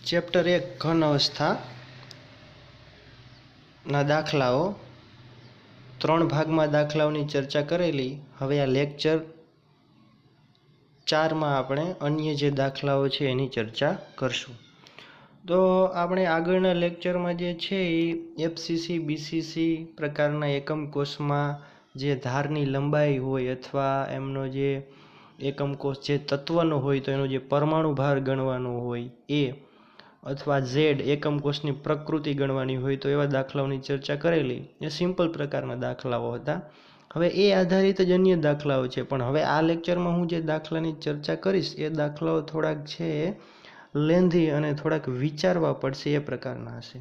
Chapter 1 ઘન અવસ્થાના દાખલાઓ 3 ભાગમાં દાખલાઓની ચર્ચા કરેલી. હવે આ લેક્ચર 4માં આપણે અન્ય જે દાખલાઓ છે એની ચર્ચા કરશું. તો આપણે આગળના લેક્ચરમાં જે છે એ એફસીસી બીસીસી પ્રકારના એકમ કોષમાં જે ધારની લંબાઈ હોય અથવા એમનો જે એકમ કોષ જે તત્વનો હોય તો એનો જે પરમાણુ ભાર ગણવાનો હોય એ, અથવા ઝેડ એકમ કોષની પ્રકૃતિ ગણવાની હોય તો એવા દાખલાઓની ચર્ચા કરેલી. એ સિમ્પલ પ્રકારના દાખલાઓ હતા. હવે એ આધારિત જ અન્ય દાખલાઓ છે, પણ હવે આ લેક્ચરમાં હું જે દાખલાની ચર્ચા કરીશ એ દાખલાઓ થોડાક છે લેન્ધી અને થોડાક વિચારવા પડશે એ પ્રકારના હશે.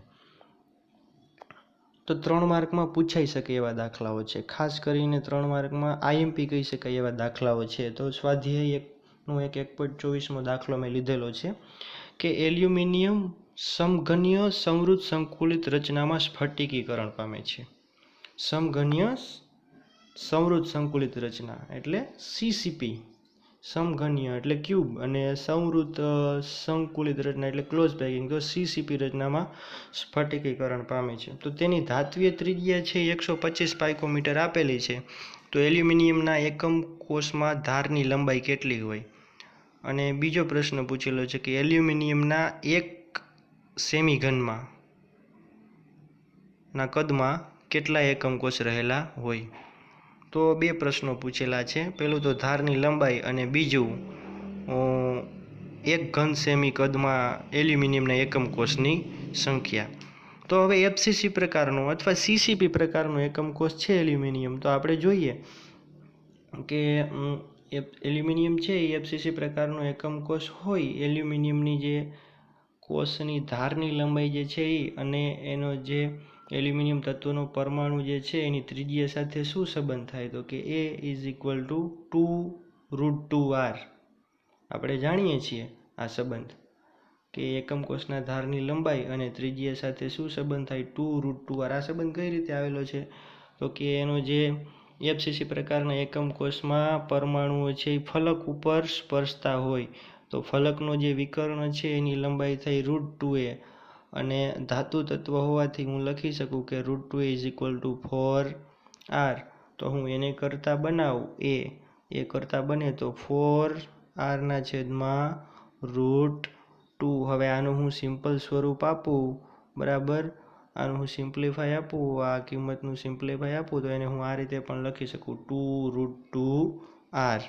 તો 3 માર્કમાં પૂછાઈ શકે એવા દાખલાઓ છે. ખાસ કરીને 3 માર્કમાં આઈએમપી કહી શકાય એવા દાખલાઓ છે. તો સ્વાધ્યાય 1.24 દાખલો મેં લીધેલો છે કે એલ્યુમિનિયમ સમઘનીય સમૃદ્ધ સંકુલિત રચનામાં સ્ફટિકીકરણ પામે છે. સમઘનીય સમૃદ્ધ સંકુલિત રચના એટલે સીસીપી, સમઘનીય એટલે ક્યુબ અને સમૃદ્ધ સંકુલિત રચના એટલે ક્લોઝ પેકિંગ, તો સીસીપી રચનામાં સ્ફટિકીકરણ પામે છે. તો તેની ધાત્વીય ત્રિજ્યા છે 125 પાઇકોમીટર આપેલી છે. તો એલ્યુમિનિયમના એકમ કોષમાં ધારની લંબાઈ કેટલી હોય? અને બીજો પ્રશ્ન પૂછેલો છે કે એલ્યુમિનિયમના 1 સેમી ઘનમાં ના કદમાં કેટલા એકમ કોષ રહેલા હોય? તો 2 પ્રશ્નો પૂછેલા છે. પહેલું તો ધારની લંબાઈ અને બીજું 1 ઘન સેમી કદમાં એલ્યુમિનિયમના એકમ કોષની સંખ્યા. તો હવે એફસીસી પ્રકારનો અથવા સીસીપી પ્રકારનો એકમ કોષ છે એલ્યુમિનિયમ, તો આપણે જોઈએ કે એલ્યુમિનિયમ છે એ એફસીસી પ્રકારનો એકમ કોષ હોય. એલ્યુમિનિયમની જે કોષની ધારની લંબાઈ જે છે એ અને એનો જે એલ્યુમિનિયમ તત્વનો પરમાણુ જે છે એની ત્રિજ્યા સાથે શું સંબંધ થાય? તો કે A = 2√2r. આપણે જાણીએ છીએ આ સંબંધ કે એકમ કોષના ધારની લંબાઈ અને ત્રિજ્યા સાથે શું સંબંધ થાય? 2√2r. આ સંબંધ કઈ રીતે આવેલો છે? તો કે એનો જે એફસીસી પ્રકારના એકમ કોષમાં પરમાણુઓ છે એ ફલક ઉપર સ્પર્શતા હોય તો ફલકનો જે વિકર્ણ છે એની લંબાઈ થઈ √2a, અને ધાતુ તત્વ હોવાથી હું લખી શકું કે √2a = 4r. તો હું એને કરતા બનાવું એ કરતા બને તો 4r/√2. હવે આનું હું સિમ્પલ સ્વરૂપ આપું, બરાબર, આનું હું સિમ્પ્લિફાય આપું, આ કિંમતનું સિમ્પ્લિફાય આપું તો એને હું આ રીતે પણ લખી શકું 2√2r.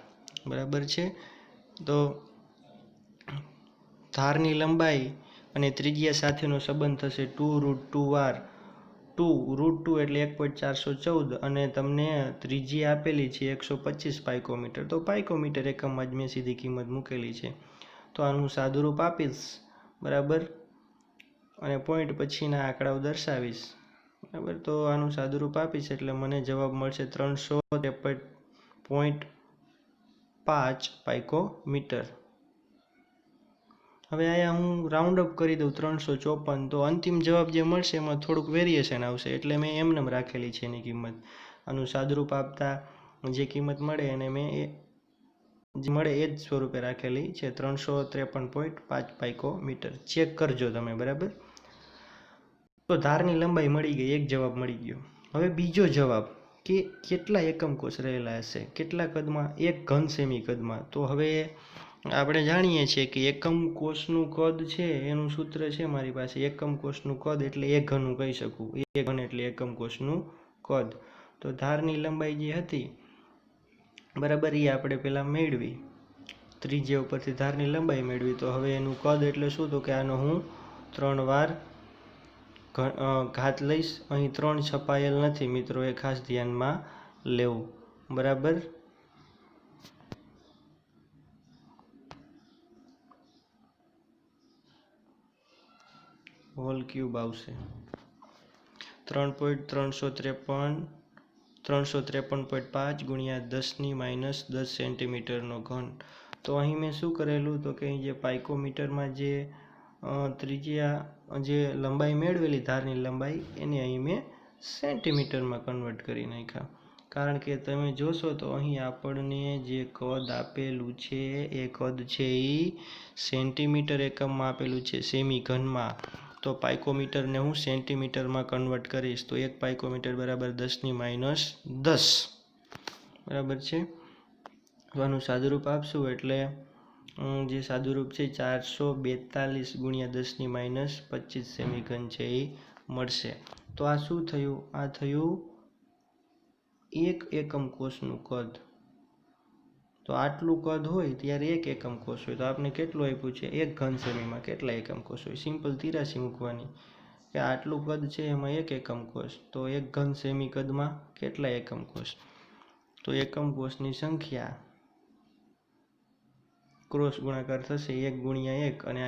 બરાબર છે. તો ધારની લંબાઈ અને ત્રિજ્યા સાથેનો સંબંધ થશે 2√2r. 2√2 એટલે 1.414 અને તમને ત્રિજ્યા આપેલી છે 125 પાઇકોમીટર. તો પાઇકોમીટર એકમમાં જ મેં સીધી કિંમત મૂકેલી છે. તો આનું સાદુરૂપ આપીશ, બરાબર, અને પોઈન્ટ પછીના આંકડાઓ દર્શાવીશ, બરાબર. તો આનું સાદુરૂપ આપીશ એટલે મને જવાબ મળશે 353.5 પાઇકોમીટર. હવે અહીંયા હું રાઉન્ડ અપ કરી દઉં 354, તો અંતિમ જવાબ જે મળશે એમાં થોડુંક વેરિએશન આવશે એટલે મેં એમને રાખેલી છે એની કિંમત. આનું સાદુરૂપ આપતા જે કિંમત મળે એને મેં જે મળે એ જ સ્વરૂપે રાખેલી છે 353.5 પાઇકોમીટર. ચેક કરજો તમે, બરાબર. તો ધારની લંબાઈ મળી ગઈ, એક જવાબ મળી ગયો. હવે બીજો જવાબ કે કેટલા એકમ કોષ રહેલા હશે, કેટલા કદમાં? 1 ઘન સેમી કદમાં. તો હવે આપણે જાણીએ છીએ કે એકમ કોષનું કદ છે એનું સૂત્ર છે મારી પાસે. એકમ કોષનું કદ એટલે 1 ઘન કહી શકું. 1 ઘન એટલે એકમ કોષનું કદ. તો ધારની લંબાઈ જે હતી, બરાબર, એ આપણે પહેલાં મેળવી, ત્રિજ્યા ઉપરથી ધારની લંબાઈ મેળવી. તો હવે એનું કદ એટલે શું? તો કે આનો હું 3 વાર ઘાત લઈશ. અહીં 3 છપાયેલ નથી મિત્રો, એ ખાસ ધ્યાનમાં લેવું, બરાબર. હોલ ક્યુબ આવશે 3.353.5 ગુણ્યા 10⁻10 સેન્ટીમીટરનો ઘન. તો અહીં મેં શું કરેલું? તો કે અહીં જે પાઇકોમીટરમાં જે ત્રિજ્યા જે લંબાઈ મેળવેલી ધારની લંબાઈ એને અહીં મેં સેન્ટીમીટરમાં કન્વર્ટ કરી નાખ્યા. કારણ કે તમે જોશો તો અહીં આપણને જે કદ આપેલું છે એ કદ છે એ સેન્ટીમીટર એકમમાં આપેલું છે, સેમી ઘનમાં. તો પાઇકોમીટરને હું સેન્ટીમીટરમાં કન્વર્ટ કરીશ તો 1 પાઇકોમીટર બરાબર 10⁻10 બરાબર છે. તો આનું સાદુરૂપ આપશું એટલે જે સાદુરૂપ છે 442 × 10⁻25 સેમી ઘન છે એ મળશે. તો આ શું થયું? આ થયું 1 એકમ કોષનું કદ. તો આટલું કદ હોય ત્યારે 1 એકમ કોષ હોય તો આપણે કેટલું આપ્યું છે? 1 ઘન સેમીમાં કેટલા એકમ કોષ હોય? સિમ્પલ તિરાસી મૂકવાની કે આટલું કદ છે એમાં 1 એકમ કોષ, તો 1 ઘન સેમી કદમાં કેટલા એકમ કોષ? તો એકમ કોષની સંખ્યા ક્રોસ ગુણાકાર થશે 1 × 1 અને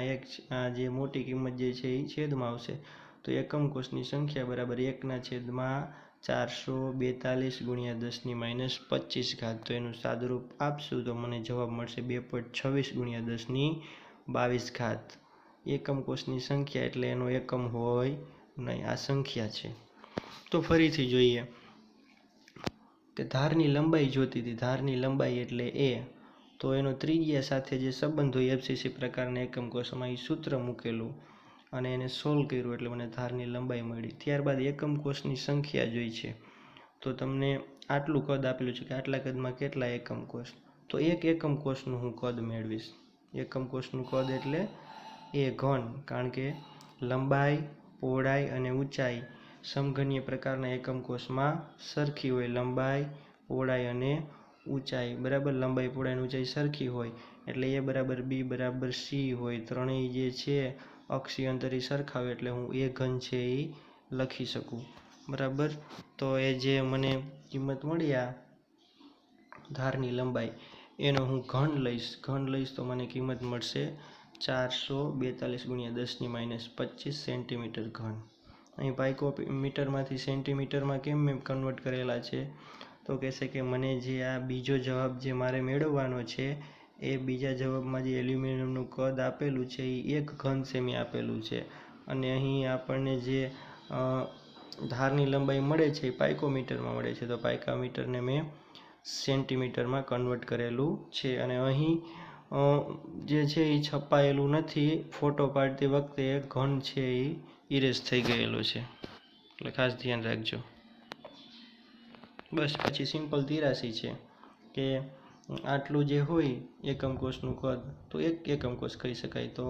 આ જે મોટી કિંમત જે છે એ છેદમાં આવશે. તો એકમ કોષની સંખ્યા બરાબર 1/442 × 10⁻25. તો એનું સાદુરૂપ આપશું તો મને જવાબ મળશે 2.26 × 10⁻22. એકમ કોષની સંખ્યા એટલે એનો એકમ હોય નહીં, આ સંખ્યા છે. તો ફરીથી જોઈએ કે ધારની લંબાઈ જોતી હતી. ધારની લંબાઈ એટલે એ, તો એનો ત્રિજ્યા સાથે જે સંબંધ હોય એફસીસી પ્રકારના એકમ કોષમાં એ સૂત્ર મૂકેલું અને એને સોલ્વ કર્યું એટલે મને ધારની લંબાઈ મળી. ત્યારબાદ એકમ કોષની સંખ્યા જોઈ છે. તો તમને આટલું કદ આપેલું છે કે આટલા કદમાં કેટલા એકમ કોષ? તો 1 એકમ કોષનું હું કદ મેળવીશ. એકમ કોષનું કદ એટલે એ ઘન, કારણ કે લંબાઈ, પહોળાઈ અને ઊંચાઈ સમઘનીય પ્રકારના એકમ કોષમાં સરખી હોય. લંબાઈ, પહોળાઈ અને ઊંચાઈ બરાબર, લંબાઈ, પહોળાઈ અને ઊંચાઈ સરખી હોય એટલે એ બરાબર બી બરાબર સી હોય. ત્રણેય જે છે અક્ષીય અંતર સરખા હોય એટલે હું એ ઘન છે એ લખી શકું બરાબર. તો એ જે મને કિંમત મળી આ ધારની લંબાઈ એનો હું ઘન લઈશ તો મને કિંમત મળશે 442 × 10⁻25 સેન્ટીમીટર ઘન. અહીં પાઇકોમીટરમાંથી સેન્ટીમીટરમાં કેમ મેં કન્વર્ટ કરેલા છે? તો કહેશે કે મને જે આ બીજો જવાબ જે મારે મેળવવાનો છે એ બીજા જવાબમાં જે એલ્યુમિનિયમનું કદ આપેલું છે એ 1 ઘન સેમી આપેલું છે અને અહીં આપણને જે ધારની લંબાઈ મળે છે એ પાઇકોમીટરમાં મળે છે. તો પાઇકોમીટરને મેં સેન્ટીમીટરમાં કન્વર્ટ કરેલું છે અને અહીં જે છે એ છપાયેલું નથી. ફોટો પાડતી વખતે ઘન છે એ ઇરેઝ થઈ ગયેલો છે એટલે ખાસ ધ્યાન રાખજો. બસ પછી સિમ્પલ તિરાસી છે કે આટલું જે હોય એકમ કોષનું કદ તો 1 એકમ કોષ કહી શકાય. તો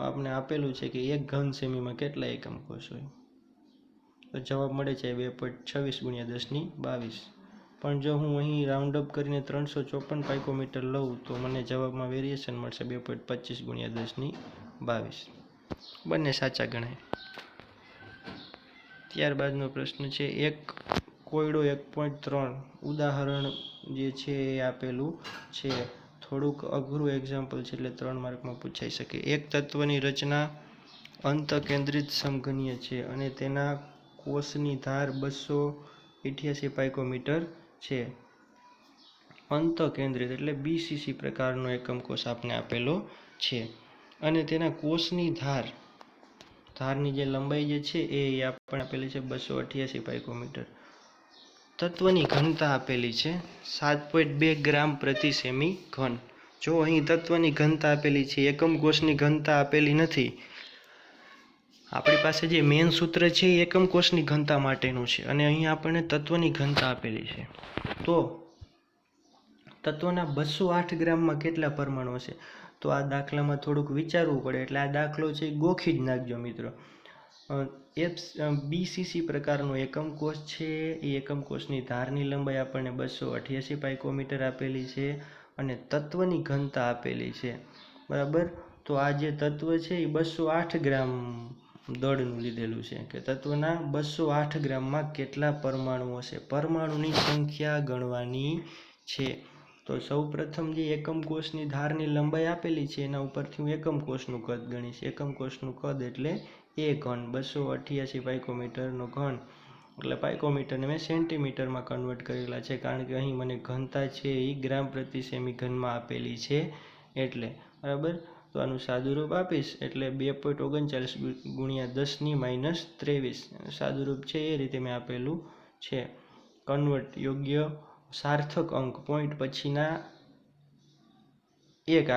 આપણે આપેલું છે કે 1 ઘન સેમીમાં કેટલા એકમ કોષ હોય? તો જવાબ મળે છે 2.26 × 10⁻22. પણ જો હું અહીં રાઉન્ડ અપ કરીને 354 પાઇકોમીટર લઉં તો મને જવાબમાં વેરિએશન મળશે 2.25 × 10⁻22. બંને સાચા ગણાય. ત્યારબાદનો પ્રશ્ન છે એક કોયડો 1.3 ઉદાહરણ જે છે એ આપેલું છે. થોડુંક અઘરું એક્ઝામ્પલ છે એટલે 3 માર્કમાં પૂછાઈ શકે. એક તત્વની રચના અંતકેન્દ્રિત સમઘનીય છે અને તેના કોષની ધાર 288 પાઇકોમીટર છે. અંતકેન્દ્રિત એટલે બીસીસી પ્રકારનો એકમ કોષ આપને આપેલો છે અને તેના કોષની ધારની જે લંબાઈ જે છે એ આપણને આપેલી છે 288 પાઇકોમીટર. તત્વની ઘનતા આપેલી છે 7.2 ગ્રામ પ્રતિ સેમી ઘન. જો અહીં તત્વની ઘનતા આપેલી છે, એકમ કોષની ઘનતા આપેલી નથી. આપણી પાસે જે મેન સૂત્ર છે એ એકમ કોષની ઘનતા માટેનું છે અને અહીં આપણને તત્વની ઘનતા આપેલી છે. તો તત્વના 208 ગ્રામમાં કેટલા પરમાણુ હશે? તો આ દાખલામાં થોડુંક વિચારવું પડે એટલે આ દાખલો છે ગોખી જ નાખજો મિત્રો. બીસીસી પ્રકારનો એકમ કોષ છે. એ એકમ કોષની ધારની લંબાઈ આપણને 288 પાઇકોમીટર આપેલી છે અને તત્વની ઘનતા આપેલી છે બરાબર. તો આ જે તત્વ છે એ 208 ગ્રામ દળનું લીધેલું છે કે તત્વના 208 ગ્રામમાં કેટલા પરમાણુ હશે? પરમાણુની સંખ્યા ગણવાની છે. તો સૌ પ્રથમ જે એકમ કોષની ધારની લંબાઈ આપેલી છે એના ઉપરથી હું એકમ કોષનું કદ ગણીશ. એકમ કોષનું કદ એટલે એ ઘન 288 પાઇકોમીટરનો ઘન એટલે પાઇકોમીટરને મેં સેન્ટીમીટરમાં કન્વર્ટ કરેલા છે કારણ કે અહીં મને ઘનતા છે એ ગ્રામ પ્રતિ સેમી ઘનમાં આપેલી છે એટલે બરાબર. તો આનું સાદુરૂપ આપીશ એટલે 2.39 × 10⁻23 સાદુરૂપ છે એ રીતે મેં આપેલું છે. કન્વર્ટ યોગ્ય સાર્થક અંક પોઈન્ટ પછીના એક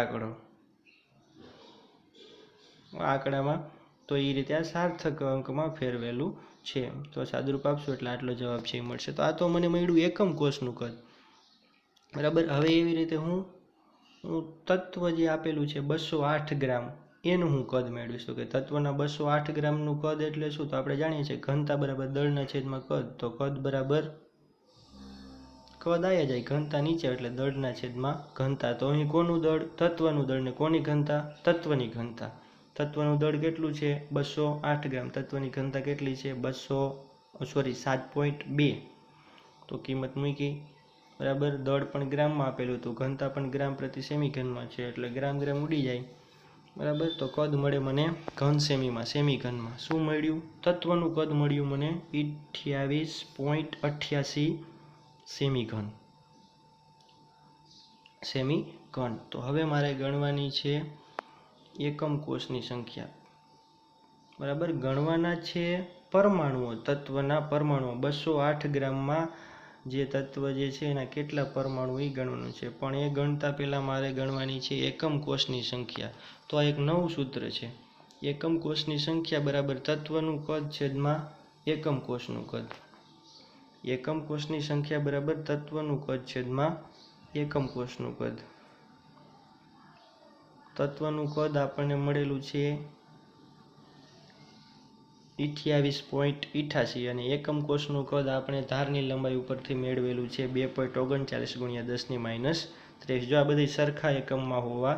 આંકડામાં, તો એ રીતે આ સાર્થક અંકમાં ફેરવેલું છે. તો સાદુરૂપ આપશું એટલે આટલો જવાબ છે એ મળશે. તો આ તો મને મળ્યું એકમ કોષનું કદ, બરાબર. હવે એવી રીતે હું તત્વ જે આપેલું છે 208 ગ્રામ, એનું હું કદ મેળવીશ. તો કે તત્વના 208 ગ્રામનું કદ એટલે શું? તો આપણે જાણીએ છીએ ઘનતા બરાબર દળના છેદમાં કદ. તો કદ બરાબર કદ આવ્યા જાય, ઘનતા નીચે એટલે દળના છેદમાં ઘનતા. તો અહીં કોનું દળ? તત્વનું દળ. ને કોની ઘનતા? તત્વની ઘનતા. તત્વનું દળ કેટલું છે? 208 ગ્રામ. તત્વની ઘનતા કેટલી છે? 7.2. તો કિંમત મૂકી, બરાબર. દળ પણ ગ્રામમાં આપેલું હતું, ઘનતા પણ ગ્રામ પ્રતિ સેમી ઘનમાં છે એટલે ગ્રામ ઉડી જાય, બરાબર. તો કદ મળે મને ઘન સેમીમાં, સેમી ઘનમાં. શું મળ્યું? તત્વનું કદ મળ્યું મને 28.88 સેમી ઘન. તો હવે મારે ગણવાની છે એકમ કોષની સંખ્યા, બરાબર. ગણવાના છે પરમાણુઓ, તત્વના પરમાણુઓ. 208 ગ્રામમાં જે તત્વ જે છે એના કેટલા પરમાણુ એ ગણવાનું છે. પણ એ ગણતા પહેલાં મારે ગણવાની છે એકમ કોષની સંખ્યા. તો આ એક નવું સૂત્ર છે. એકમ કોષની સંખ્યા બરાબર તત્વનું કદ છેદમાં એકમ કોષનું કદ. એકમ કોષની સંખ્યા બરાબર તત્વનું કદ છેદમાં એકમ કોષનું કદ. તત્વનું કદ આપણને મળેલું છે 28.88 અને એકમ કોષનું કદ આપણે ધારની લંબાઈ ઉપરથી મેળવેલું છે 2.39 × 10⁻³ જો આ બધી સરખા એકમમાં હોવા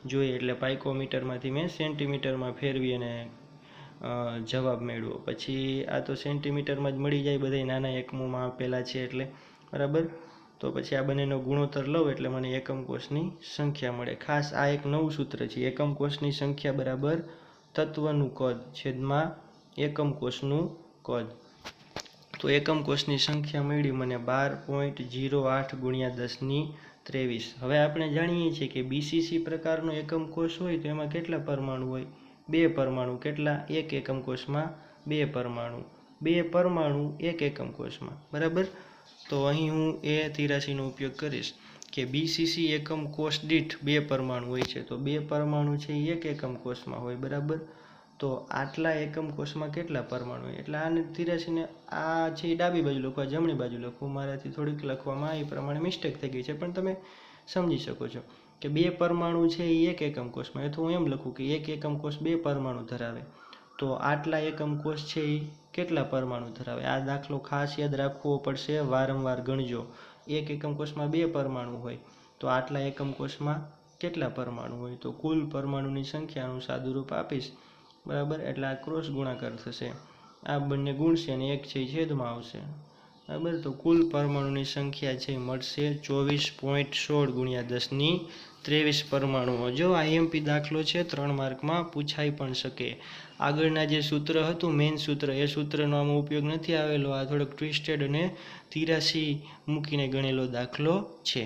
જોઈએ. એટલે પાઇકોમીટરમાંથી મેં સેન્ટીમીટરમાં ફેરવી અને જવાબ મેળવો. પછી આ તો સેન્ટીમીટરમાં જ મળી જાય, બધા નાના એકમોમાં આપેલા છે એટલે, બરાબર. તો પછી આ બંનેનો ગુણોત્તર લઉં એટલે મને એકમ કોષની સંખ્યા મળે. ખાસ આ એક નવું સૂત્ર છે. એકમ કોષની સંખ્યા બરાબર તત્વનું કદ છેદમાં એકમ કોષનું કદ. તો એકમ કોષની સંખ્યા મળી મને 12.08 × 10⁻23. હવે આપણે જાણીએ છીએ કે બીસીસી પ્રકારનો એકમ કોષ હોય તો એમાં કેટલા પરમાણુ હોય? 2 પરમાણુ. કેટલા? એક એકમ કોષમાં 2 પરમાણુ. 2 પરમાણુ એક એકમ કોષમાં, બરાબર. તો અહીં હું A83 નો ઉપયોગ કરીશ કે બીસીસી એકમ કોષ દીઠ 2 પરમાણુ હોય છે. તો 2 પરમાણુ છે એ એક એકમ કોષમાં હોય, બરાબર. તો આટલા એકમ કોષમાં કેટલા પરમાણુ હોય? એટલે આને 83 ને આ છે એ ડાબી બાજુ લખવા, જમણી બાજુ લખવું. મારાથી થોડીક લખવામાં એ પ્રમાણે મિસ્ટેક થઈ ગઈ છે, પણ તમે સમજી શકો છો કે 2 પરમાણુ છે એ એક એકમ કોષમાં. તો હું એમ લખું કે એક એકમ કોષ 2 પરમાણુ ધરાવે. તો આટલા એકમ કોષ છે એ કેટલા પરમાણુ ધરાવે? આ દાખલો ખાસ યાદ રાખવો પડશે, વારંવાર ગણજો. એક એકમ કોષમાં 2 પરમાણુ હોય તો આટલા એકમ કોષમાં કેટલા પરમાણુ હોય? તો કુલ પરમાણુની સંખ્યાનું સાદુરૂપ આપીશ, બરાબર. એટલે આ ક્રોસ ગુણાકાર થશે, આ બંને ગુણશે અને એક છે છેદમાં આવશે, બરાબર. તો કુલ પરમાણુની સંખ્યા છે મળશે 24.16 × 10⁻23 પરમાણુઓ. જો આઈએમપી દાખલો છે, 3 માર્કમાં પૂછાઈ પણ શકે. આગળના જે સૂત્ર હતું, મેઇન સૂત્ર, એ સૂત્રનો આમાં ઉપયોગ નથી આવેલો. આ થોડોક ટ્વિસ્ટેડ અને 83 મૂકીને ગણેલો દાખલો છે.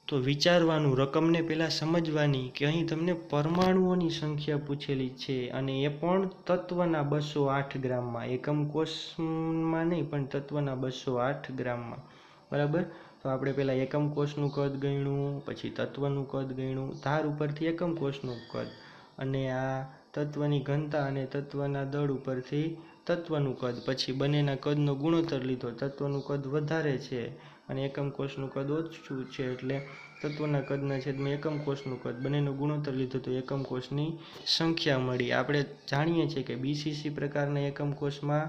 તો વિચારવાનું, રકમને પહેલાં સમજવાની કે અહીં તમને પરમાણુઓની સંખ્યા પૂછેલી છે અને એ પણ તત્વના 208 ગ્રામમાં. એકમ કોષમાં નહીં, પણ તત્વના 208 ગ્રામમાં, બરાબર. તો આપણે પહેલાં એકમ કોષનું કદ ગણ્યું, પછી તત્વનું કદ ગણ્યું, ધાર ઉપરથી એકમ કોષનું કદ, અને આ તત્વની ઘનતા અને તત્વના દળ ઉપરથી તત્વનું કદ. પછી બંનેના કદનો ગુણોત્તર લીધો, તત્વનું કદ વધારે છે અને એકમ કોષનું કદ ઓછું છે એટલે તત્વના કદના છેદમાં એકમ કોષનું કદ. બંનેનો ગુણોત્તર લીધો તો એકમ કોષની સંખ્યા મળી. આપણે જાણીએ છીએ કે બીસીસી પ્રકારના એકમ કોષમાં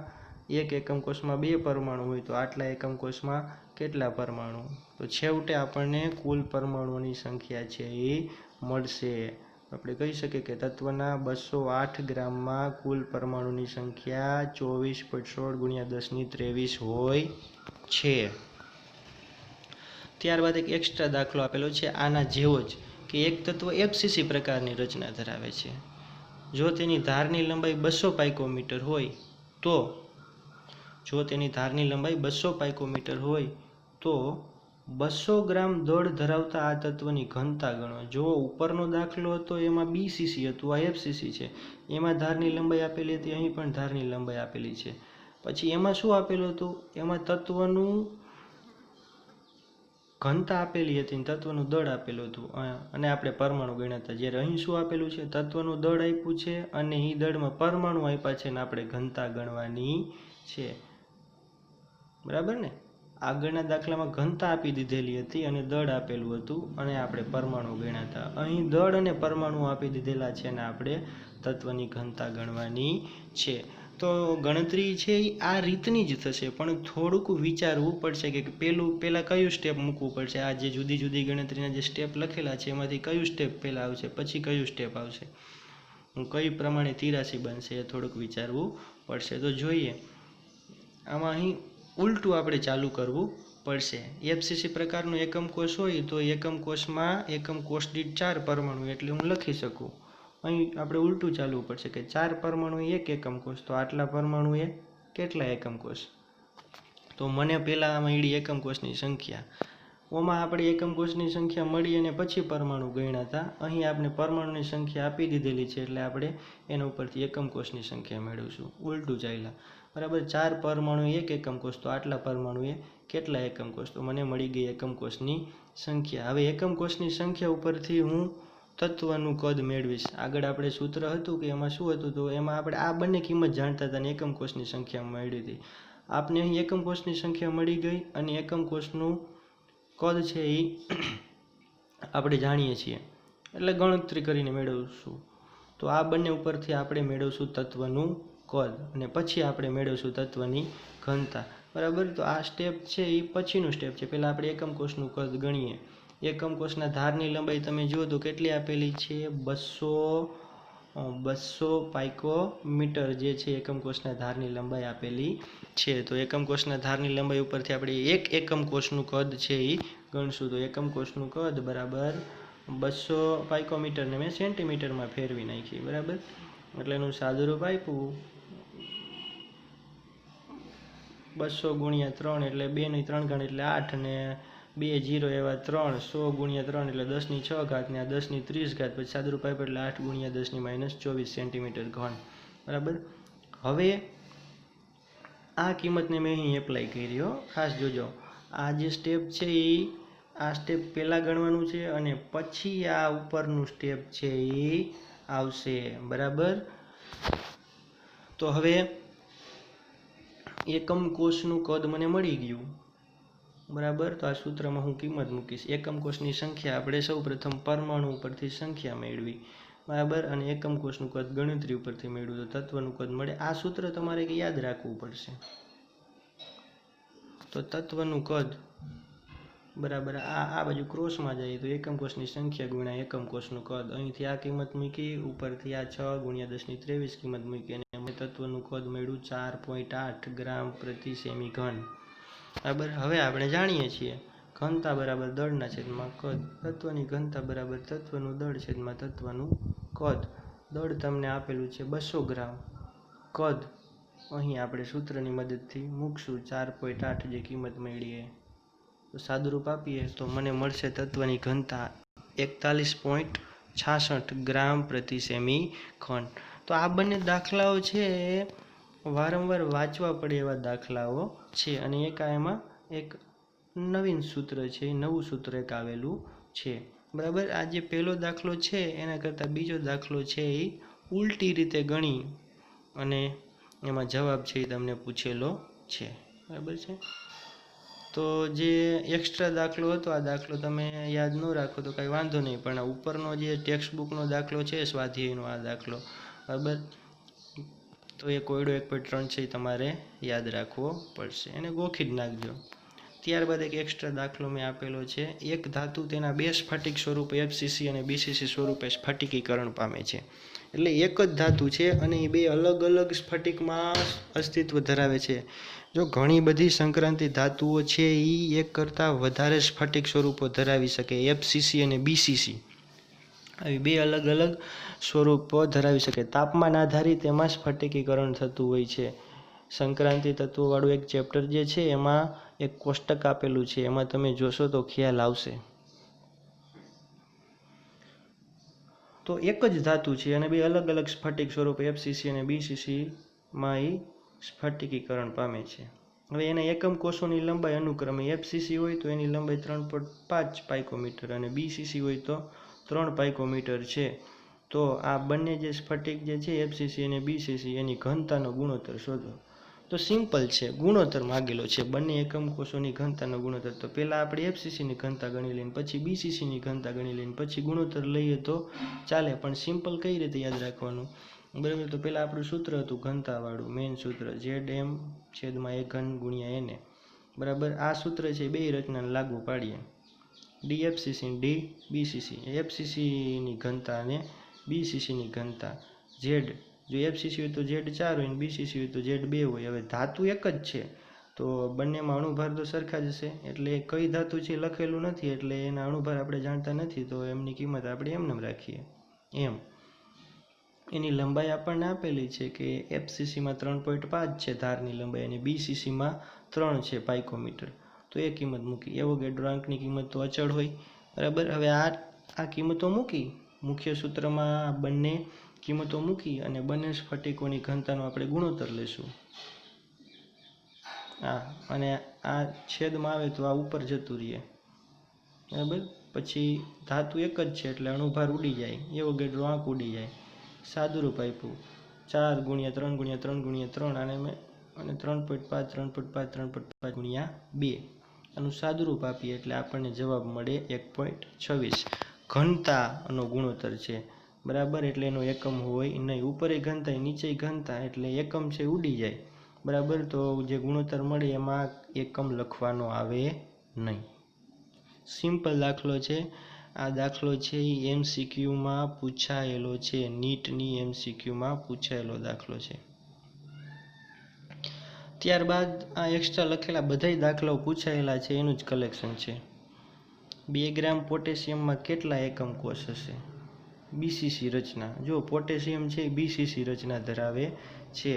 એક એકમ કોષમાં 2 પરમાણુ હોય તો આટલા એકમ કોષમાં કેટલા પરમાણુ? તો છેવટે આપણને કુલ પરમાણુઓની સંખ્યા છે એ મળશે. આપણે કહી શકીએ કે તત્વના 208 ગ્રામમાં કુલ પરમાણુની સંખ્યા 24.16 × 10⁻23 હોય છે. ત્યારબાદ એક એક્સ્ટ્રા દાખલો આપેલો છે આના જેવો જ, કે એક તત્વ એફસીસી પ્રકારની રચના ધરાવે છે. જો તેની ધારની લંબાઈ 200 પાઇકોમીટર હોય તો, જો તેની ધારની લંબાઈ 200 પાઇકોમીટર હોય તો 200 ગ્રામ દળ ધરાવતા આ તત્વની ઘનતા ગણો. જો ઉપરનો દાખલો હતો એમાં બીસીસી હતું, આ એફસીસી છે. એમાં ધારની લંબાઈ આપેલી હતી, અહીં પણ ધારની લંબાઈ આપેલી છે. પછી એમાં શું આપેલું હતું, એમાં તત્વનું ઘનતા આપેલી હતી અને તત્વનું દળ આપેલું હતું અને આપણે પરમાણુ ગણ્યા હતા. જ્યારે અહીં શું આપેલું છે, તત્વનું દળ આપ્યું છે અને એ દળમાં પરમાણુ આપ્યા છે અને આપણે ઘનતા ગણવાની છે. બરાબર ને? આગળના દાખલામાં ઘનતા આપી દીધેલી હતી અને દળ આપેલું હતું અને આપણે પરમાણુ ગણ્યા હતા. અહીં દળ અને પરમાણુ આપી દીધેલા છે અને આપણે તત્વની ઘનતા ગણવાની છે. તો ગણતરી છે એ આ રીતની જ થશે, પણ થોડુંક વિચારવું પડશે કે પહેલાં કયું સ્ટેપ મૂકવું પડશે. આ જે જુદી જુદી ગણતરીના જે સ્ટેપ લખેલા છે એમાંથી કયું સ્ટેપ પહેલાં આવશે, પછી કયું સ્ટેપ આવશે, કઈ પ્રમાણે 83 બનશે, એ થોડુંક વિચારવું પડશે. તો જોઈએ, આમાં અહીં ઉલટું આપણે ચાલુ કરવું પડશે. એફસીસી પ્રકારનો એકમ કોષ હોય તો એકમ કોષમાં એકમ કોષ દીઠ 4 પરમાણુ એટલે હું લખી શકું. અહીં આપણે ઉલટું ચાલવું પડશે કે 4 પરમાણુ એક એકમ કોષ, તો આટલા પરમાણુ એ કેટલા એકમ કોષ. તો મને પહેલાં મળી એકમ કોષની સંખ્યા. ઓમાં આપણે એકમ કોષની સંખ્યા મળી અને પછી પરમાણુ ગણ્યા હતા. અહીં આપણે પરમાણુની સંખ્યા આપી દીધેલી છે એટલે આપણે એના ઉપરથી એકમ કોષની સંખ્યા મેળવીશું. ઉલટું ચાલ્યા. બરાબર, 4 પરમાણુ એક એકમ કોષ, તો આટલા પરમાણુ એ કેટલા એકમ કોષ, તો મને મળી ગઈ એકમ કોષની સંખ્યા. હવે એકમ કોષની સંખ્યા ઉપરથી હું તત્વનું કદ મેળવીશ. આગળ આપણે સૂત્ર હતું કે એમાં શું હતું, તો એમાં આપણે આ બંને કિંમત જાણતા હતા અને એકમ કોષની સંખ્યા મળી હતી. આપને અહીં એકમ કોષની સંખ્યા મળી ગઈ અને એકમ કોષનું કદ છે એ આપણે જાણીએ છીએ એટલે ગણતરી કરીને મેળવશું. તો આ બંને ઉપરથી આપણે મેળવશું તત્વનું કદ અને પછી આપણે મેળવશું તત્વની ઘનતા. બરાબર, તો આ સ્ટેપ છે એ પછીનું સ્ટેપ છે. પહેલાં આપણે એકમ કોષનું કદ ગણીએ. એકમ કોષના ધારની લંબાઈ તમે જુઓ તો કેટલી આપેલી છે, 200 પાઇકોમીટર જે છે એકમ કોષના ધારની લંબાઈ આપેલી છે. તો એકમ કોષના ધારની લંબાઈ ઉપરથી આપણે એક એકમ કોષનું કદ છે એ ગણશું. તો એકમ કોષનું કદ બરાબર 200 પાઇકોમીટરને મેં સેન્ટીમીટરમાં ફેરવી નાખી. બરાબર, એટલે એનું સાદુરૂપ આપ્યું 200 ગુણ્યા 3 એટલે 2 ની 3 ગણ એટલે 8 ને 2 0 એવા 3, 100 ગુણ્યા 3 એટલે 10 ની 6 ઘાત ને આ 10 ની 30 ઘાત, પછી સાદુરૂપ આપ્યું એટલે 8 ગુણ્યા 10 ની -24 સેન્ટીમીટર ઘન. બરાબર, હવે આ કિંમતને મેં અહીં એપ્લાય કરી. ખાસ જોજો, આ જે સ્ટેપ છે એ આ સ્ટેપ પહેલાં ગણવાનું છે અને પછી આ ઉપરનું સ્ટેપ છે એ આવશે. બરાબર, તો હવે એકમ કોષનું કદ મને મળી ગયું. બરાબર, તો આ સૂત્રમાં હું કિંમત મૂકીશ. એકમ કોષની સંખ્યા આપણે સૌ પ્રથમ પરમાણુ ઉપરથી સંખ્યા મેળવી. બરાબર, અને એકમ કોષનું કદ ગણતરી ઉપરથી મેળવ્યું તો તત્વનું કદ મળે. આ સૂત્ર તમારે યાદ રાખવું પડશે. તો તત્વનું કદ બરાબર આ બાજુ ક્રોસમાં જાય તો એકમ કોષની સંખ્યા ગુણ્યા એકમ કોષનું કદ. અહીંથી આ કિંમત મૂકી, ઉપરથી આ 6 ગુણ્યા 10 ની 23 કિંમત મૂકી અને અમે તત્વનું કદ મળ્યું 4.8 ગ્રામ પ્રતિ સેમી ઘન. બરાબર, હવે આપણે જાણીએ છીએ ઘનતા બરાબર દળના છેદમાં કદ. તત્વની ઘનતા બરાબર તત્વનું દળ છેદમાં તત્વનું કદ. દળ તમને આપેલું છે 200 ગ્રામ, કદ અહીં આપણે સૂત્રની મદદથી મૂકશું 4.8 જે કિંમત મળી તો સાદુરૂપ આપીએ તો મને મળશે તત્વની ઘનતા 41.66 ગ્રામ પ્રતિ સેમી ઘન. તો આ બંને દાખલાઓ છે વારંવાર વાંચવા પડે એવા દાખલાઓ છે અને એમાં એક નવીન સૂત્ર છે, નવું સૂત્ર એક આવેલું છે. બરાબર, આ જે પહેલો દાખલો છે એના કરતાં બીજો દાખલો છે એ ઉલટી રીતે ગણી અને એમાં જવાબ છે એ તમને પૂછેલો છે. બરાબર છે, તો જે એક્સ્ટ્રા દાખલો હતો આ દાખલો તમે યાદ ન રાખો તો કાંઈ વાંધો નહીં, પણ આ ઉપરનો જે ટેક્સ્ટ બુકનો દાખલો છે સ્વાધ્યાયનો આ દાખલો, બરાબર, તો એ કોયડો 1.3 છે એ તમારે યાદ રાખવો પડશે, એને ગોખી જ નાખજો. ત્યારબાદ એક એક્સ્ટ્રા દાખલો મેં આપેલો છે. એક ધાતુ તેના 2 સ્ફટિક સ્વરૂપે એફસીસી અને બીસીસી સ્વરૂપે સ્ફટિકીકરણ પામે છે. એટલે એક જ ધાતુ છે અને એ 2 અલગ અલગ સ્ફટિકમાં અસ્તિત્વ ધરાવે છે. જો ઘણી બધી સંક્રાંતિ ધાતુઓ છે એ એક કરતાં વધારે સ્ફટિક સ્વરૂપો ધરાવી શકે, એફસીસી અને બીસીસી આવી 2 અલગ અલગ સ્વરૂપો ધરાવી શકે. તાપમાન આધારિત એમાં સ્ફટિકીકરણ થતું હોય છે. સંક્રાંતિ તત્વોવાળું એક ચેપ્ટર જે છે એમાં એક કોષ્ટક આપેલું છે, એમાં તમે જોશો તો ખ્યાલ આવશે. તો એક જ ધાતુ છે અને 2 અલગ અલગ સ્ફટિક સ્વરૂપ એફસીસી અને બીસીસીમાં એ સ્ફટિકીકરણ પામે છે. હવે એના એકમ કોષોની લંબાઈ અનુક્રમે FCC હોય તો એની લંબાઈ 3.5 પાઇકોમીટર અને BCC હોય તો 3 પાઇકોમીટર છે. તો આ બંને જે સ્ફટિક જે છે FCC અને BCC એની ઘનતાનો ગુણોત્તર શોધો. તો સિમ્પલ છે, ગુણોત્તર માગેલો છે, બંને એકમ કોષોની ઘનતાનો ગુણોત્તર. તો પહેલાં આપણે FCCની ઘનતા ગણી લઈને પછી BCCની ઘનતા ગણી લઈને પછી ગુણોત્તર લઈએ તો ચાલે. પણ સિમ્પલ કઈ રીતે યાદ રાખવાનું, બરાબર? તો પહેલાં આપણું સૂત્ર હતું ઘનતાવાળું, મેઇન સૂત્ર ZM/A ઘન ગુણ્યા NA, બરાબર? આ સૂત્ર છે બે રચનાને લાગુ પાડીએ, DFCC અને DBCC. FCCની ઘનતા અને BCCની ઘનતા Z, જો FCC હોય તો Z4 હોય અને BCC હોય તો Z2 હોય. હવે ધાતુ એક જ છે તો બંનેમાં અણુભાર તો સરખા જ હશે, એટલે કઈ ધાતુ છે લખેલું નથી એટલે એના અણુભાર આપણે જાણતા નથી, તો એમની કિંમત આપણે એમને રાખીએ એમ. એની લંબાઈ આપણને આપેલી છે કે FCCમાં 3.5 છે ધારની લંબાઈ અને BCCમાં 3 છે પાઇકોમીટર. તો એ કિંમત મૂકી. એવોગાડ્રો આંકની કિંમત તો અચળ હોય, બરાબર? હવે આ કિંમતો મૂકી, મુખ્ય સૂત્રમાં બંને કિંમતો મૂકી અને બંને સ્ફટિકોની ઘનતાનો આપણે ગુણોત્તર લઈશું. અને આ છેદમાં આવે તો આ ઉપર જતું રહીએ, બરાબર? પછી ધાતુ એક જ છે એટલે અણુભાર ઉડી જાય, એવોગાડ્રો આંક ઉડી જાય. સાદુરૂપ આપ્યું 4 × 3 × 3 × 3 અને 3.5 3.5 3.5 ગુણ્યા 2. આનું સાદુરૂપ આપીએ એટલે આપણને જવાબ મળે 1.26. ઘનતાનો ગુણોત્તર છે, બરાબર? એટલે એનો એકમ હોય નહીં. ઉપરે ઘનતા નીચે ઘનતા એટલે એકમ છે ઉડી જાય, બરાબર? તો જે ગુણોત્તર મળે એમાં એકમ લખવાનો આવે નહીં. સિમ્પલ દાખલો છે. આ દાખલો છે એ MCQમાં પૂછાયેલો છે, નીટની MCQમાં પૂછાયેલો દાખલો છે. ત્યારબાદ આ એક્સ્ટ્રા લખેલા બધાય દાખલાઓ પૂછાયેલા છે એનું જ કલેક્શન છે. 2 ગ્રામ પોટેશિયમમાં કેટલા એકમ કોષ હશે? BCC રચના. જો પોટેશિયમ છે BCC રચના ધરાવે છે.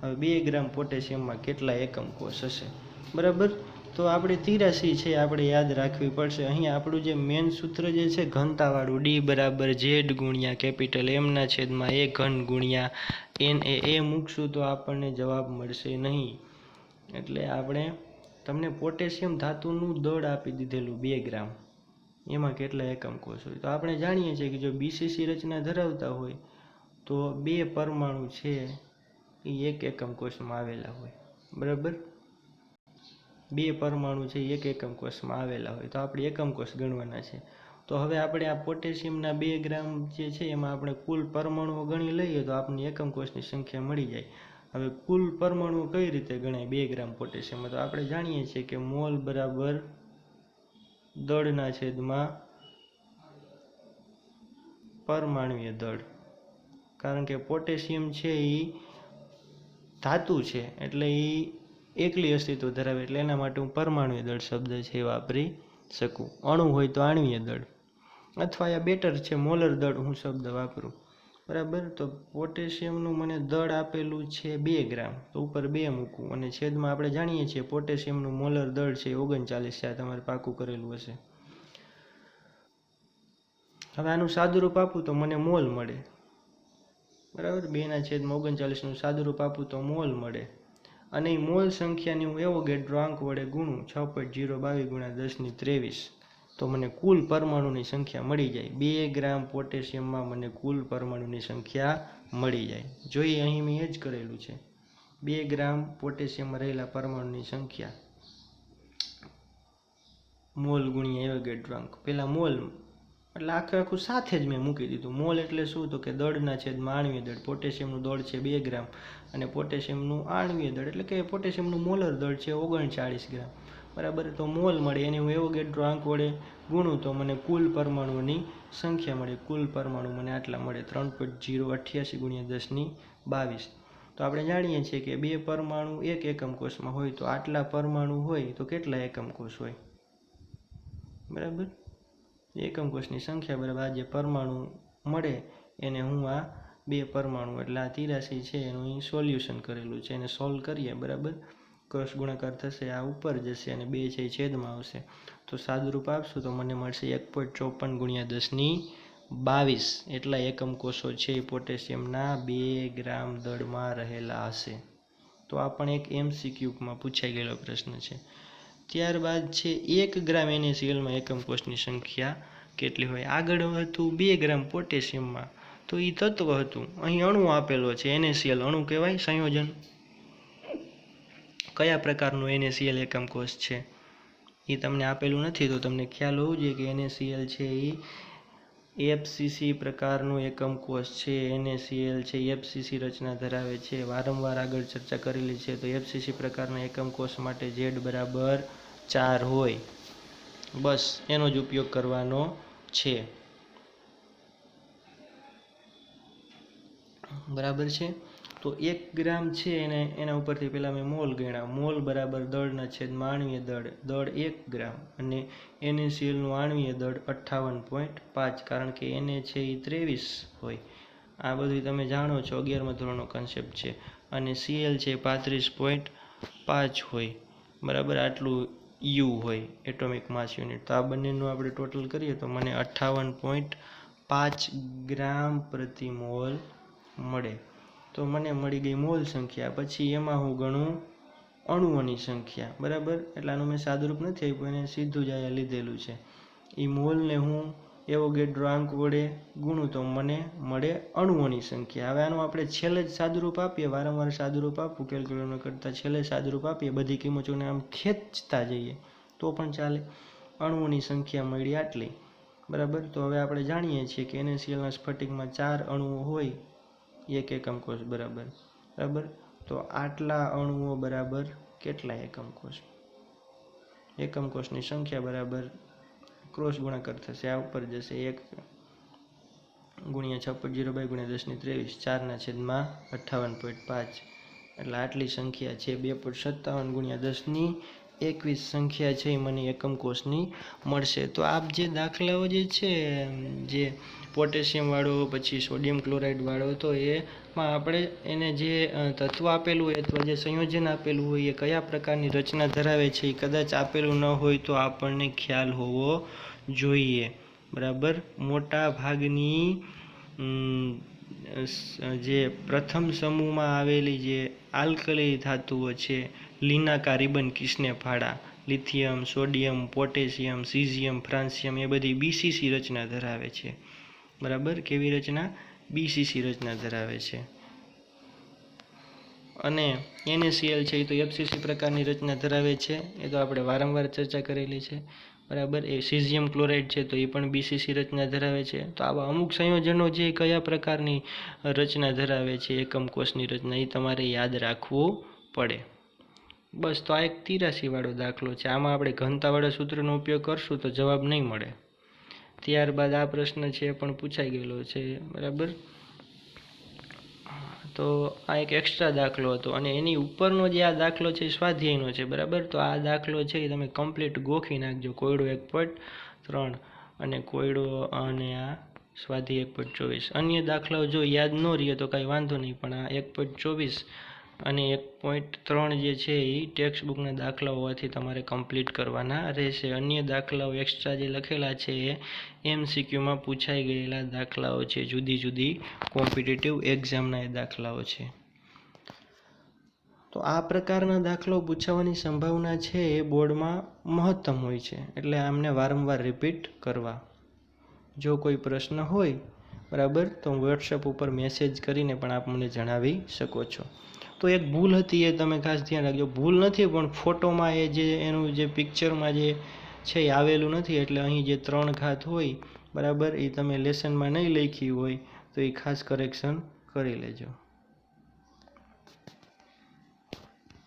હવે 2 ગ્રામ પોટેશિયમમાં કેટલા એકમ કોષ હશે, બરાબર? તો આપણે 83 છે આપણે યાદ રાખવી પડશે. અહીંયા આપણું જે મેન સૂત્ર જે છે ઘનતાવાળું, D બરાબર Z ગુણ્યા કેપિટલ M/A ઘન ગુણ્યા NA, એ મૂકશું તો આપણને જવાબ મળશે નહીં. એટલે આપણે તમને પોટેશિયમ ધાતુનું દળ આપી દીધેલું 2 ગ્રામ, એમાં કેટલા એકમ કોષ હોય. તો આપણે જાણીએ છીએ કે જો BCC રચના ધરાવતા હોય તો 2 પરમાણુ છે એ 1 એકમ કોષમાં આવેલા હોય, બરાબર? 2 પરમાણુ છે 1 એકમ કોષમાં આવેલા હોય તો આપણે એકમ કોષ ગણવાના છે. તો હવે આપણે આ પોટેશિયમના 2 ગ્રામ જે છે એમાં આપણે કુલ પરમાણુઓ ગણી લઈએ તો આપણને એકમ કોષની સંખ્યા મળી જાય. હવે કુલ પરમાણુ કઈ રીતે ગણાય 2 ગ્રામ પોટેશિયમમાં? તો આપણે જાણીએ છીએ કે મોલ બરાબર દળના છેદમાં પરમાણુય દળ. કારણ કે પોટેશિયમ છે એ ધાતુ છે એટલે એ એકલી અસ્તિત્વ ધરાવે, એટલે એના માટે હું પરમાણુય દળ શબ્દ છે એ વાપરી શકું. અણુ હોય તો આણ્વીય દળ, અથવા આ બેટર છે મોલર દળ હું શબ્દ વાપરું, બરાબર? તો પોટેશિયમનું મને દળ આપેલું છે 2 ગ્રામ, તો ઉપર 2 મૂકું અને છેદમાં આપણે જાણીએ છીએ પોટેશિયમનું મોલર દળ છે 39 છે. આ તમારે પાકું કરેલું હશે. હવે આનું સાદુરૂપ આપું તો મને મોલ મળે, બરાબર? 2/39નું સાદુરૂપ આપું તો મોલ મળે. અને એ મોલ સંખ્યાની હું એવોગાડ્રો આંક વડે ગુણું 6.022 × 1023 તો મને કુલ પરમાણુની સંખ્યા મળી જાય. 2 ગ્રામ પોટેશિયમમાં મને કુલ પરમાણુની સંખ્યા મળી જાય. જોઈએ અહીં મેં એ જ કરેલું છે. 2 ગ્રામ પોટેશિયમમાં રહેલા પરમાણુની સંખ્યા મોલ ગુણ્યા એવોગાડ્રો આંક. પહેલાં મોલ એટલે આખું સાથે જ મેં મૂકી દીધું. મોલ એટલે શું? તો કે દળના છેદમાં આણ્વીય દળ. પોટેશિયમનું દળ છે 2 ગ્રામ અને પોટેશિયમનું આણ્વીય દળ એટલે કે પોટેશિયમનું મોલર દળ છે 39 ગ્રામ, બરાબર? તો મોલ મળે એને હું એવોગાડ્રો આંક વડે ગુણું તો મને કુલ પરમાણુઓની સંખ્યા મળે. કુલ પરમાણુ મને આટલા મળે 3.088 × 1022. તો આપણે જાણીએ છીએ કે 2 પરમાણુ 1 એકમ કોષમાં હોય તો આટલા પરમાણુ હોય તો કેટલા એકમ કોષ હોય, બરાબર? એકમ કોષની સંખ્યા બરાબર આ જે પરમાણુ મળે એને હું આ 2 પરમાણુ એટલે આ 83 છે એનું અહીં સોલ્યુશન કરેલું છે, એને સોલ્વ કરીએ, બરાબર? ક્રોસ ગુણાકાર થશે, આ ઉપર જશે અને 2 છે એ છેદમાં આવશે. તો સાદુરૂપ આપશું તો મને મળશે 1.54 × 1022 એટલા એકમ કોષો છે એ પોટેશિયમના 2 ગ્રામ દળમાં રહેલા હશે. તો આ પણ એક MCQમાં પૂછાઈ ગયેલો પ્રશ્ન છે. ત્યારબાદ છે 1 ગ્રામ NaClમાં એકમ કોષની સંખ્યા કેટલી હોય. આગળ હતું 2 ગ્રામ પોટેશિયમમાં, તો એ તત્વ હતું. અહીં અણુ આપેલો છે NaCl, અણુ કહેવાય સંયોજન. કયા પ્રકારનું NaCl એકમ કોષ છે એ તમને આપેલું નથી, તો તમને ખ્યાલ હોવું જોઈએ કે NaCl છે એ FCC પ્રકારનું એકમ કોષ છે. NaCl છે FCC રચના ધરાવે છે. વારંવાર આગળ ચર્ચા કરેલી છે. તો FCC પ્રકારના એકમ કોષ માટે Z બરાબર 4 હોય, બસ એનો જ ઉપયોગ કરવાનો છે. બરાબર છે. તો 1 ગ્રામ છે એને એના ઉપરથી પહેલાં મેં મોલ ગણ્યા. મોલ બરાબર દળના છેદમાં આણ્વીય દળ, દળ 1 ગ્રામ, અને NaClનું આણ્વીય દળ 58.5, કારણ કે Na છે એ 23 હોય. આ બધું તમે જાણો છો, 11મા ધોરણનો કન્સેપ્ટ છે. અને Cl છે 35.5 હોય. બરાબર, આટલું U હોય એટોમિક માસ યુનિટ. તો આ બંનેનું આપણે ટોટલ કરીએ તો મને 58.5 ગ્રામ પ્રતિ મોલ મળે. તો મને મળી ગઈ મોલ સંખ્યા. પછી એમાં હું ગણું અણુઓની સંખ્યા. બરાબર, એટલે આનું મેં સાદુરૂપ નથી આપ્યું, એને સીધું જ અહીંયા લીધેલું છે. એ મોલને હું એવોગેડ્રો આંક વડે ગુણું તો મને મળે અણુઓની સંખ્યા. હવે આનું આપણે છેલ્લે જ સાદુરૂપ આપીએ, વારંવાર સાદુરૂપ આપવું કેલ્ક્યુલેટર કરતાં, છેલ્લે સાદુરૂપ આપીએ, બધી કિંમતોને આમ ખેંચતા જઈએ તો પણ ચાલે. અણુઓની સંખ્યા મળી આટલી. બરાબર, તો હવે આપણે જાણીએ છીએ કે NaClના સ્ફટિકમાં 4 અણુઓ હોય એક એકમ કોષ બરાબર. બરાબર, તો આટલા અણુઓ બરાબર કેટલા એકમ કોષ? એકમ કોષની સંખ્યા બરાબર ક્રોસ ગુણાકાર થશે, આ ઉપર જશે 1 ગુણ્યા 6.0/10^23, 4/58.5, એટલે આટલી સંખ્યા છે. 2.57 ગુણ્યા 10^21 સંખ્યા છે એ મને એકમ કોષની મળશે. તો આપ જે દાખલાઓ જે છે, જે પોટેશિયમ વાળો, પછી સોડિયમ ક્લોરાઇડ વાળો, તો એમાં આપણે એને જે તત્વ આપેલું હોય અથવા જે સંયોજન આપેલું હોય એ કયા પ્રકારની રચના ધરાવે છે એ કદાચ આપેલું ન હોય તો આપણને ખ્યાલ હોવો જોઈએ. બરાબર, મોટા ભાગની જે પ્રથમ સમૂહમાં આવેલી જે આલ્કલી ધાતુઓ છે, લીના કાર્બન કિસને ફાળા, lithium, sodium, potassium, caesium, francium, એ બધી BCC રચના ધરાવે છે. બરાબર, કેવી રચના? BCC રચના ધરાવે છે. અને NaCl છે એ તો FCC પ્રકારની રચના ધરાવે છે, એ તો આપણે વારંવાર ચર્ચા કરેલી છે. બરાબર, એ સીઝિયમ ક્લોરાઇડ છે તો એ પણ BCC રચના ધરાવે છે. તો આવા અમુક સંયોજનો જે કયા પ્રકારની રચના ધરાવે છે, એકમ કોષની રચના, એ તમારે યાદ રાખવું પડે. બસ, તો આ એક 83 વાળો દાખલો છે. આમાં આપણે ઘનતાવાળા સૂત્રનો ઉપયોગ કરશું તો જવાબ નહીં મળે. ત્યારબાદ આ પ્રશ્ન છે એ પણ પૂછાઈ ગયેલો છે. બરાબર, તો આ એક એક્સ્ટ્રા દાખલો હતો, અને એની ઉપરનો જે આ દાખલો છે સ્વાધ્યાયનો છે. બરાબર, તો આ દાખલો છે એ તમે કમ્પ્લીટ ગોખી નાખજો. કોયડો 1.3 અને કોયડો અને આ સ્વાધ્યાય 1.24. અન્ય દાખલાઓ જો યાદ ન રહીએ તો કાંઈ વાંધો નહીં, પણ આ 1.24 અને 1.3 જે છે એ ટેક્સ્ટ બુકના દાખલાઓ હોવાથી તમારે કમ્પ્લીટ કરવાના રહેશે. અન્ય દાખલાઓ એક્સ્ટ્રા જે લખેલા છે એ MCQમાં પૂછાઈ ગયેલા દાખલાઓ છે, જુદી જુદી કોમ્પિટિટિવ એક્ઝામના એ દાખલાઓ છે. તો આ પ્રકારના દાખલો પૂછાવાની સંભાવના છે એ બોર્ડમાં મહત્તમ હોય છે, એટલે આમને વારંવાર રિપીટ કરવા. જો કોઈ પ્રશ્ન હોય, બરાબર, તો વોટ્સએપ ઉપર મેસેજ કરીને પણ આપ મને જણાવી શકો છો. તો એક ભૂલ હતી એ તમે ખાસ ધ્યાન રાખજો. ભૂલ નથી પણ ફોટોમાં એ જે એનું જે પિક્ચરમાં જે છે એ આવેલું નથી, એટલે અહીં જે 3 ઘાત હોય, બરાબર, એ તમે લેસનમાં નહીં લખી હોય તો એ ખાસ કરેક્શન કરી લેજો.